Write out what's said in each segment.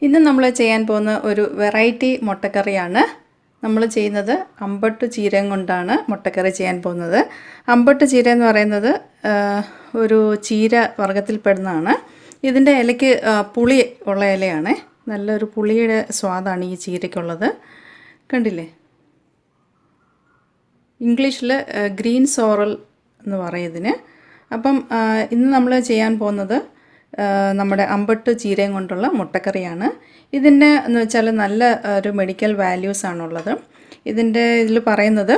ഇന്ന് നമ്മൾ ചെയ്യാൻ പോകുന്ന ഒരു വെറൈറ്റി മുട്ടക്കറിയാണ്. നമ്മൾ ചെയ്യുന്നത് അമ്പട്ട് ചീരയും കൊണ്ടാണ് മുട്ടക്കറി ചെയ്യാൻ പോകുന്നത്. അമ്പട്ട് ചീര എന്ന് പറയുന്നത് ഒരു ചീര വർഗ്ഗത്തിൽപ്പെടുന്നതാണ്. ഇതിൻ്റെ ഇലയ്ക്ക് പുളി ഉള്ള ഇലയാണ്. നല്ലൊരു പുളിയുടെ സ്വാദാണ് ഈ ചീരയ്ക്കുള്ളത്. കണ്ടില്ലേ? ഇംഗ്ലീഷിൽ ഗ്രീൻ സോറൽ എന്ന് പറയും ഇതിന്. അപ്പം ഇന്ന് നമ്മൾ ചെയ്യാൻ പോകുന്നത് നമ്മുടെ അമ്പട്ട് ചീരയും കൊണ്ടുള്ള മുട്ടക്കറിയാണ്. ഇതിൻ്റെ എന്ന് വെച്ചാൽ നല്ല ഒരു മെഡിക്കൽ വാല്യൂസ് ആണുള്ളത്. ഇതിൽ പറയുന്നത്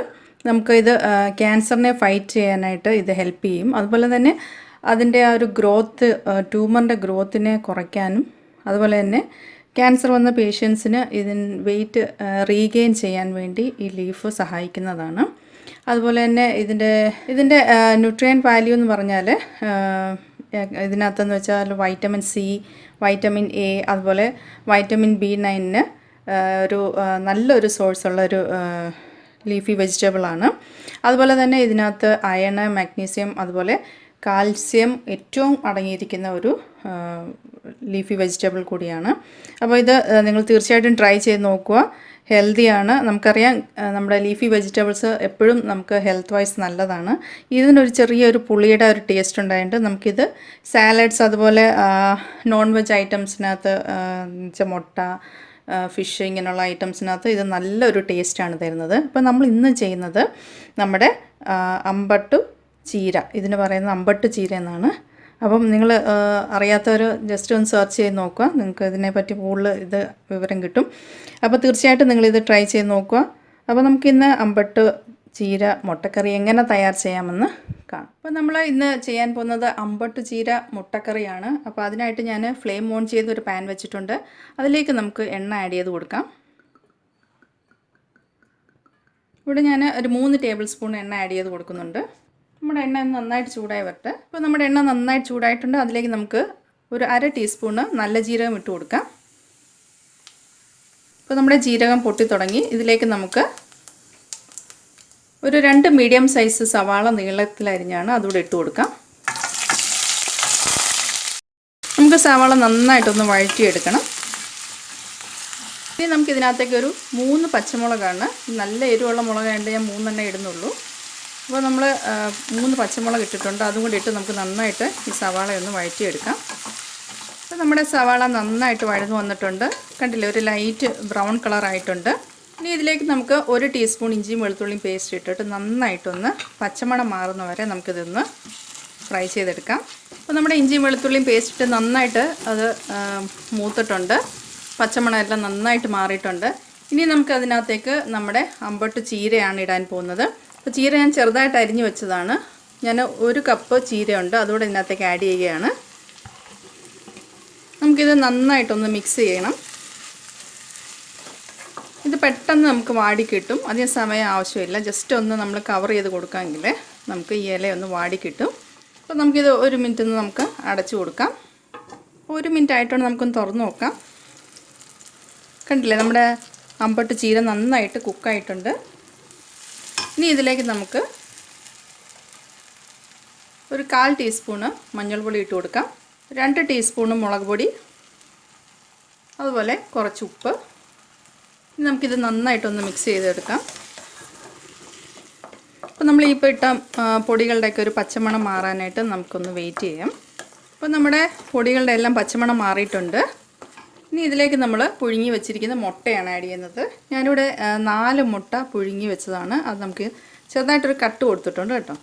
നമുക്ക് ഇത് ക്യാൻസറിനെ ഫൈറ്റ് ചെയ്യാനായിട്ട് ഇത് ഹെൽപ്പ് ചെയ്യും. അതുപോലെ തന്നെ അതിൻ്റെ ആ ഒരു ഗ്രോത്ത്, ട്യൂമറിൻ്റെ ഗ്രോത്തിനെ കുറയ്ക്കാനും, അതുപോലെ തന്നെ ക്യാൻസർ വന്ന പേഷ്യൻസിന് വെയിറ്റ് റീഗെയിൻ ചെയ്യാൻ വേണ്ടി ഈ ലീഫ് സഹായിക്കുന്നതാണ്. അതുപോലെ തന്നെ ഇതിൻ്റെ ന്യൂട്രിയൻ വാല്യൂ എന്ന് പറഞ്ഞാൽ ഇതിനകത്തെന്ന് വെച്ചാൽ വൈറ്റമിൻ സി, വൈറ്റമിൻ എ, അതുപോലെ വൈറ്റമിൻ B9 ഒരു നല്ലൊരു സോഴ്സുള്ള ഒരു ലീഫി വെജിറ്റബിളാണ്. അതുപോലെ തന്നെ ഇതിനകത്ത് അയൺ, മാഗ്നീഷ്യം, അതുപോലെ കാൽസ്യം ഏറ്റവും അടങ്ങിയിരിക്കുന്ന ഒരു ലീഫി വെജിറ്റബിൾ കൂടിയാണ്. അപ്പോൾ ഇത് നിങ്ങൾ തീർച്ചയായിട്ടും ട്രൈ ചെയ്ത് നോക്കുക. ഹെൽത്തിയാണ്. നമുക്കറിയാം നമ്മുടെ ലീഫി വെജിറ്റബിൾസ് എപ്പോഴും നമുക്ക് ഹെൽത്ത് വൈസ് നല്ലതാണ്. ഇതിനൊരു ചെറിയൊരു പുളിയുടെ ഒരു ടേസ്റ്റ് ഉണ്ടായിട്ട് നമുക്കിത് സാലഡ്സ്, അതുപോലെ നോൺ വെജ് ഐറ്റംസിനകത്ത് മുട്ട, ഫിഷ്, ഇങ്ങനെയുള്ള ഐറ്റംസിനകത്ത് ഇത് നല്ലൊരു ടേസ്റ്റാണ് തരുന്നത്. അപ്പോൾ നമ്മൾ ഇന്ന് ചെയ്യുന്നത് നമ്മുടെ അമ്പട്ട് ചീര, ഇതിന് പറയുന്നത് അമ്പട്ട് ചീര എന്നാണ്. അപ്പം നിങ്ങൾ അറിയാത്തവർ ജസ്റ്റ് ഒന്ന് സെർച്ച് ചെയ്ത് നോക്കുക, നിങ്ങൾക്ക് ഇതിനെപ്പറ്റി കൂടുതൽ വിവരം കിട്ടും. അപ്പോൾ തീർച്ചയായിട്ടും നിങ്ങളിത് ട്രൈ ചെയ്ത് നോക്കുക. അപ്പോൾ നമുക്കിന്ന് അമ്പട്ട് ചീര മുട്ടക്കറി എങ്ങനെ തയ്യാർ ചെയ്യാമെന്ന് കാണാം. അപ്പോൾ നമ്മൾ ഇന്ന് ചെയ്യാൻ പോകുന്നത് അമ്പട്ട് ചീര മുട്ടക്കറിയാണ്. അപ്പോൾ അതിനായിട്ട് ഞാൻ ഫ്ലെയിം ഓൺ ചെയ്ത് ഒരു പാൻ വെച്ചിട്ടുണ്ട്. അതിലേക്ക് നമുക്ക് എണ്ണ ആഡ് ചെയ്ത് കൊടുക്കാം. ഇവിടെ ഞാൻ ഒരു 3 ടേബിൾ സ്പൂൺ എണ്ണ ആഡ് ചെയ്ത് കൊടുക്കുന്നുണ്ട്. നമ്മുടെ എണ്ണ നന്നായിട്ട് ചൂടായി വരട്ടെ. ഇപ്പോൾ നമ്മുടെ എണ്ണ നന്നായിട്ട് ചൂടായിട്ടുണ്ട്. അതിലേക്ക് നമുക്ക് ഒരു 1/2 ടീസ്പൂണ് നല്ല ജീരകം ഇട്ട് കൊടുക്കാം. ഇപ്പോൾ നമ്മുടെ ജീരകം പൊട്ടി തുടങ്ങി. ഇതിലേക്ക് നമുക്ക് ഒരു 2 മീഡിയം സൈസ് സവാള നീളത്തിലരിഞ്ഞാണ് അതുകൂടെ ഇട്ട് കൊടുക്കാം. നമുക്ക് സവാള നന്നായിട്ടൊന്ന് വഴറ്റിയെടുക്കണം. ഇനി നമുക്ക് ഇതിനകത്തേക്ക് ഒരു 3 പച്ചമുളകാണ്. നല്ല എരിവുള്ള മുളകായതുകൊണ്ട് ഞാൻ 3 ഇടുന്നുള്ളൂ. അപ്പോൾ നമ്മൾ 3 പച്ചമുളക് ഇട്ടിട്ടുണ്ട്. അതും കൂടി ഇട്ട് നമുക്ക് നന്നായിട്ട് ഈ സവാളയൊന്ന് വഴറ്റിയെടുക്കാം. അപ്പോൾ നമ്മുടെ സവാള നന്നായിട്ട് വഴന്നു വന്നിട്ടുണ്ട്. കണ്ടില്ലേ, ഒരു ലൈറ്റ് ബ്രൗൺ കളറായിട്ടുണ്ട്. ഇനി ഇതിലേക്ക് നമുക്ക് 1 ടീസ്പൂൺ ഇഞ്ചിയും വെളുത്തുള്ളിയും പേസ്റ്റ് ഇട്ടിട്ട് നന്നായിട്ടൊന്ന് പച്ചമണം മാറുന്ന വരെ നമുക്കിതൊന്ന് ഫ്രൈ ചെയ്തെടുക്കാം. അപ്പോൾ നമ്മുടെ ഇഞ്ചിയും വെളുത്തുള്ളിയും പേസ്റ്റ് ഇട്ട് നന്നായിട്ട് അത് മൂത്തിട്ടുണ്ട്. പച്ചമണം എല്ലാം നന്നായിട്ട് മാറിയിട്ടുണ്ട്. ഇനി നമുക്ക് അതിനകത്തേക്ക് നമ്മുടെ അമ്പട്ട് ചീരയാണ് ഇടാൻ പോകുന്നത്. അപ്പോൾ ചീര ഞാൻ ചെറുതായിട്ട് അരിഞ്ഞു വെച്ചതാണ്. ഞാൻ 1 കപ്പ് ചീരയുണ്ട്, അതുകൂടെ ഇതിനകത്തേക്ക് ആഡ് ചെയ്യുകയാണ്. നമുക്കിത് നന്നായിട്ടൊന്ന് മിക്സ് ചെയ്യണം. ഇത് പെട്ടെന്ന് നമുക്ക് വാടി കിട്ടും. അധികം സമയം ആവശ്യമില്ല. ജസ്റ്റ് ഒന്ന് നമ്മൾ കവർ ചെയ്ത് കൊടുക്കാമെങ്കിൽ നമുക്ക് ഈ ഇലയൊന്ന് വാടി കിട്ടും. അപ്പോൾ നമുക്കിത് 1 മിനിറ്റ് ഒന്ന് നമുക്ക് അടച്ചു കൊടുക്കാം. 1 മിനിറ്റ് ആയിട്ടാണ് നമുക്കൊന്ന് തുറന്ന് നോക്കാം. കണ്ടില്ലേ, നമ്മുടെ അമ്പട്ട് ചീര നന്നായിട്ട് കുക്കായിട്ടുണ്ട്. ഇനി ഇതിലേക്ക് നമുക്ക് ഒരു 1/4 ടീസ്പൂണ് മഞ്ഞൾപ്പൊടി ഇട്ട് കൊടുക്കാം. 2 ടീസ്പൂണ് മുളക് പൊടി, അതുപോലെ കുറച്ച് ഉപ്പ്. ഇനി നമുക്കിത് നന്നായിട്ടൊന്ന് മിക്സ് ചെയ്തെടുക്കാം. അപ്പോൾ നമ്മൾ ഇപ്പോൾ ഇട്ട പൊടികളുടെയൊക്കെ ഒരു പച്ചമണം മാറാനായിട്ട് നമുക്കൊന്ന് വെയിറ്റ് ചെയ്യാം. അപ്പോൾ നമ്മുടെ പൊടികളുടെ എല്ലാം പച്ചമണം മാറിയിട്ടുണ്ട്. ഇനി ഇതിലേക്ക് നമ്മൾ പുഴുങ്ങി വെച്ചിരിക്കുന്ന മുട്ടയാണ് ആഡ് ചെയ്യുന്നത്. ഞാനിവിടെ 4 മുട്ട പുഴുങ്ങി വെച്ചതാണ്. അത് നമുക്ക് ചെറുതായിട്ടൊരു കട്ട് കൊടുത്തിട്ടുണ്ട് കേട്ടോ.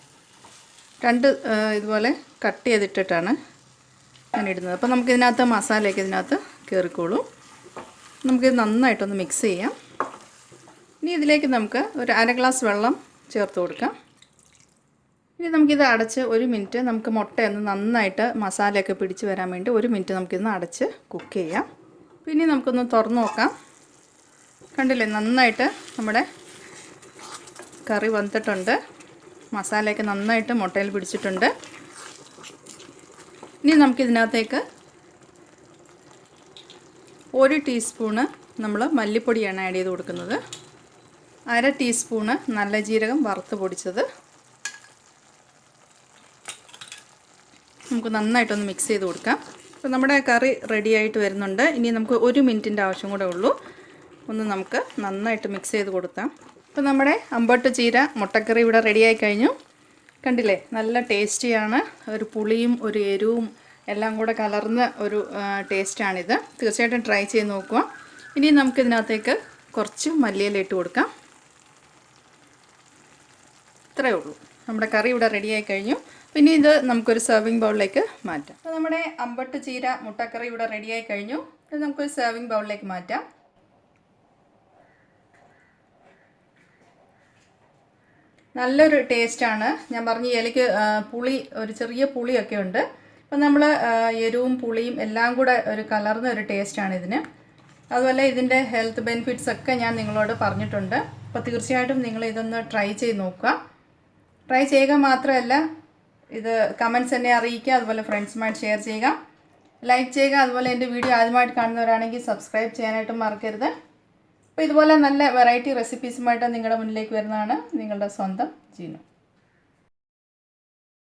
2 ഇതുപോലെ കട്ട് ചെയ്തിട്ടിട്ടാണ് ഞാൻ ഇടുന്നത്. അപ്പോൾ നമുക്കിതിനകത്ത് മസാലയൊക്കെ ഇതിനകത്ത് കയറിക്കോളും. നമുക്കിത് നന്നായിട്ടൊന്ന് മിക്സ് ചെയ്യാം. ഇനി ഇതിലേക്ക് നമുക്ക് ഒരു 1/2 ഗ്ലാസ് വെള്ളം ചേർത്ത് കൊടുക്കാം. ഇനി നമുക്കിത് അടച്ച് 1 മിനിറ്റ് നമുക്ക് മുട്ടയൊന്ന് നന്നായിട്ട് മസാലയൊക്കെ പിടിച്ച് വരാൻ വേണ്ടി 1 മിനിറ്റ് നമുക്കിന്ന് അടച്ച് കുക്ക് ചെയ്യാം. പിന്നെ നമുക്കൊന്ന് തുറന്ന് നോക്കാം. കണ്ടില്ലേ, നന്നായിട്ട് നമ്മുടെ കറി വന്നിട്ടുണ്ട്. മസാലയൊക്കെ നന്നായിട്ട് മുട്ടയിൽ പിടിച്ചിട്ടുണ്ട്. ഇനി നമുക്കിതിനകത്തേക്ക് 1 ടീസ്പൂണ് നമ്മൾ മല്ലിപ്പൊടിയാണ് ആഡ് ചെയ്ത് കൊടുക്കുന്നത്. 1/2 ടീസ്പൂണ് നല്ല ജീരകം വറുത്ത് പൊടിച്ചത്. നമുക്ക് നന്നായിട്ടൊന്ന് മിക്സ് ചെയ്ത് കൊടുക്കാം. അപ്പോൾ നമ്മുടെ കറി റെഡി ആയിട്ട് വരുന്നുണ്ട്. ഇനി നമുക്ക് 1 മിനിറ്റിൻ്റെ ആവശ്യം കൂടെ ഉള്ളൂ. ഒന്ന് നമുക്ക് നന്നായിട്ട് മിക്സ് ചെയ്ത് കൊടുക്കാം. അപ്പോൾ നമ്മുടെ അമ്പട്ട് ചീര മുട്ടക്കറി ഇവിടെ റെഡിയായി കഴിഞ്ഞു. കണ്ടില്ലേ, നല്ല ടേസ്റ്റിയാണ്. ഒരു പുളിയും ഒരു എരിവും എല്ലാം കൂടെ കലർന്ന ഒരു ടേസ്റ്റാണിത്. തീർച്ചയായിട്ടും ട്രൈ ചെയ്ത് നോക്കുക. ഇനി നമുക്കിതിനകത്തേക്ക് കുറച്ച് മല്ലിയില ഇട്ട് കൊടുക്കാം. ഇത്രയേ ഉള്ളൂ. നമ്മുടെ കറി ഇവിടെ റെഡിയായി കഴിഞ്ഞു. പിന്നെ ഇത് നമുക്കൊരു സെർവിങ് ബൗളിലേക്ക് മാറ്റാം. അപ്പോൾ നമ്മുടെ അമ്പട്ട് ചീര മുട്ടക്കറി ഇവിടെ റെഡിയായി കഴിഞ്ഞു. ഇത് നമുക്കൊരു സെർവിങ് ബൗളിലേക്ക് മാറ്റാം. നല്ലൊരു ടേസ്റ്റാണ്. ഞാൻ പറഞ്ഞു, ഇലയ്ക്ക് പുളി, ഒരു ചെറിയ പുളിയൊക്കെ ഉണ്ട്. അപ്പം നമ്മൾ എരിവും പുളിയും എല്ലാം കൂടെ ഒരു കലർന്ന ഒരു ടേസ്റ്റാണ് ഇതിന്. അതുപോലെ ഇതിൻ്റെ ഹെൽത്ത് ബെനിഫിറ്റ്സ് ഒക്കെ ഞാൻ നിങ്ങളോട് പറഞ്ഞിട്ടുണ്ട്. അപ്പോൾ തീർച്ചയായിട്ടും നിങ്ങൾ ഇതൊന്ന് ട്രൈ ചെയ്ത് നോക്കുക. ട്രൈ ചെയ്യുക മാത്രമല്ല, ഇത് കമൻറ്റ്സ് എന്നെ അറിയിക്കുക. അതുപോലെ ഫ്രണ്ട്സുമായിട്ട് ഷെയർ ചെയ്യുക, ലൈക്ക് ചെയ്യുക. അതുപോലെ എൻ്റെ വീഡിയോ ആദ്യമായിട്ട് കാണുന്നവരാണെങ്കിൽ സബ്സ്ക്രൈബ് ചെയ്യാനായിട്ടും മറക്കരുത്. അപ്പോൾ ഇതുപോലെ നല്ല വെറൈറ്റി റെസിപ്പീസുമായിട്ട് നിങ്ങളുടെ മുന്നിലേക്ക് വരുന്നതാണ് നിങ്ങളുടെ സ്വന്തം ജീനു.